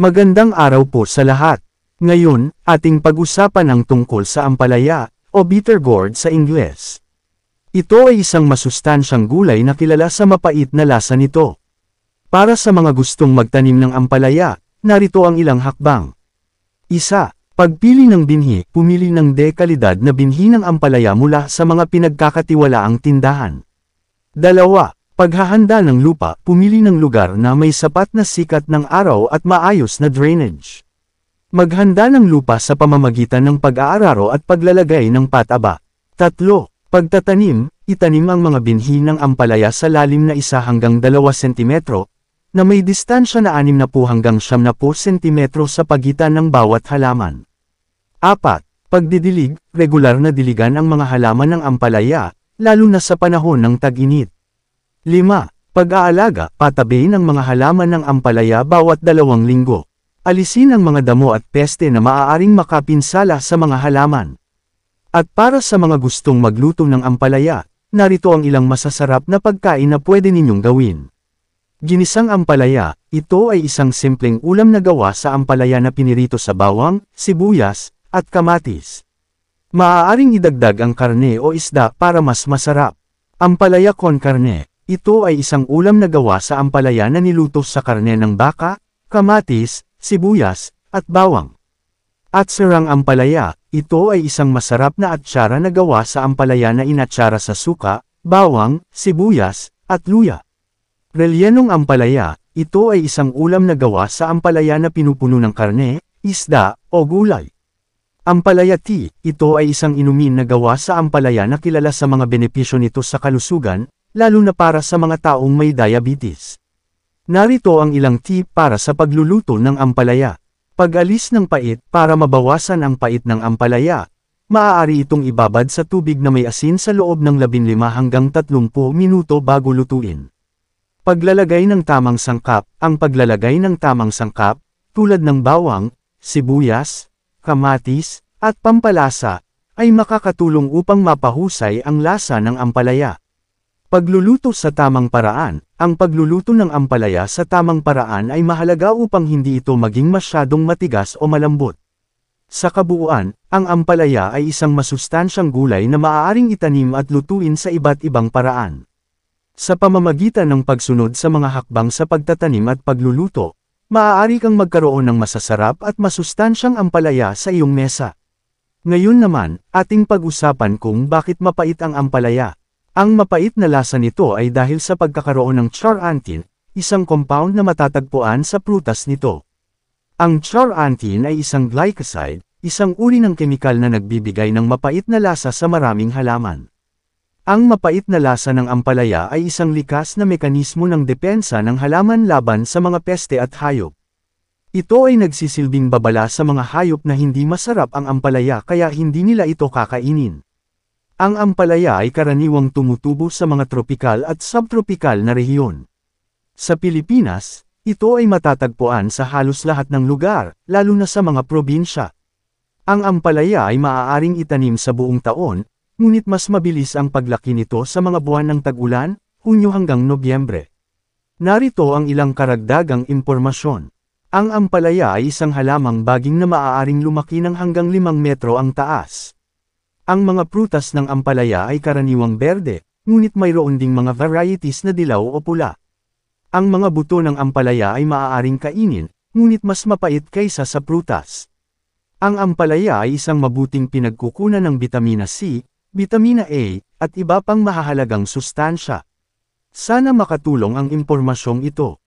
Magandang araw po sa lahat. Ngayon, ating pag-usapan ang tungkol sa ampalaya, o bitter gourd sa Ingles. Ito ay isang masustansyang gulay na kilala sa mapait na lasa nito. Para sa mga gustong magtanim ng ampalaya, narito ang ilang hakbang. 1. Pagpili ng binhi, pumili ng dekalidad na binhi ng ampalaya mula sa mga pinagkakatiwalaang tindahan. 2. Paghahanda ng lupa, pumili ng lugar na may sapat na sikat ng araw at maayos na drainage. Maghanda ng lupa sa pamamagitan ng pag-aararo at paglalagay ng pataba. 3. Pagtatanim, itanim ang mga binhi ng ampalaya sa lalim na 1 hanggang 2 cm, na may distansya na 60 hanggang 70 cm sa pagitan ng bawat halaman. 4. Pagdidilig, regular na diligan ang mga halaman ng ampalaya, lalo na sa panahon ng tag-init. 5. Pag-aalaga, patabihin ang mga halaman ng ampalaya bawat 2 linggo. Alisin ang mga damo at peste na maaaring makapinsala sa mga halaman. At para sa mga gustong magluto ng ampalaya, narito ang ilang masasarap na pagkain na pwede ninyong gawin. Ginisang ampalaya, ito ay isang simpleng ulam na gawa sa ampalaya na pinirito sa bawang, sibuyas, at kamatis. Maaaring idagdag ang karne o isda para mas masarap. Ampalaya con carne, ito ay isang ulam na gawa sa ampalaya na niluto sa karne ng baka, kamatis, sibuyas, at bawang. Atsarang ampalaya, ito ay isang masarap na atsara na gawa sa ampalaya na inatsara sa suka, bawang, sibuyas, at luya. Rellenong ampalaya, ito ay isang ulam na gawa sa ampalaya na pinupuno ng karne, isda, o gulay. Ampalaya tea, ito ay isang inumin na gawa sa ampalaya na kilala sa mga benepisyo nito sa kalusugan, lalo na para sa mga taong may diabetes. Narito ang ilang tip para sa pagluluto ng ampalaya. Pag-alis ng pait, para mabawasan ang pait ng ampalaya, maaari itong ibabad sa tubig na may asin sa loob ng 15 hanggang 30 minuto bago lutuin. Paglalagay ng tamang sangkap, ang paglalagay ng tamang sangkap, tulad ng bawang, sibuyas, kamatis, at pampalasa, ay makakatulong upang mapahusay ang lasa ng ampalaya. Pagluluto sa tamang paraan, ang pagluluto ng ampalaya sa tamang paraan ay mahalaga upang hindi ito maging masyadong matigas o malambot. Sa kabuuan, ang ampalaya ay isang masustansyang gulay na maaaring itanim at lutuin sa iba't ibang paraan. Sa pamamagitan ng pagsunod sa mga hakbang sa pagtatanim at pagluluto, maaari kang magkaroon ng masasarap at masustansyang ampalaya sa iyong mesa. Ngayon naman, ating pag-usapan kung bakit mapait ang ampalaya. Ang mapait na lasa nito ay dahil sa pagkakaroon ng charantin, isang compound na matatagpuan sa prutas nito. Ang charantin ay isang glycoside, isang uri ng kemikal na nagbibigay ng mapait na lasa sa maraming halaman. Ang mapait na lasa ng ampalaya ay isang likas na mekanismo ng depensa ng halaman laban sa mga peste at hayop. Ito ay nagsisilbing babala sa mga hayop na hindi masarap ang ampalaya kaya hindi nila ito kakainin. Ang ampalaya ay karaniwang tumutubo sa mga tropikal at subtropikal na rehiyon. Sa Pilipinas, ito ay matatagpuan sa halos lahat ng lugar, lalo na sa mga probinsya. Ang ampalaya ay maaaring itanim sa buong taon, ngunit mas mabilis ang paglaki nito sa mga buwan ng tag-ulan, Hunyo hanggang Nobyembre. Narito ang ilang karagdagang impormasyon. Ang ampalaya ay isang halamang baging na maaaring lumaki ng hanggang 5 metro ang taas. Ang mga prutas ng ampalaya ay karaniwang berde, ngunit mayroon ding mga varieties na dilaw o pula. Ang mga buto ng ampalaya ay maaaring kainin, ngunit mas mapait kaysa sa prutas. Ang ampalaya ay isang mabuting pinagkukunan ng bitamina C, bitamina A, at iba pang mahahalagang sustansya. Sana makatulong ang impormasyong ito.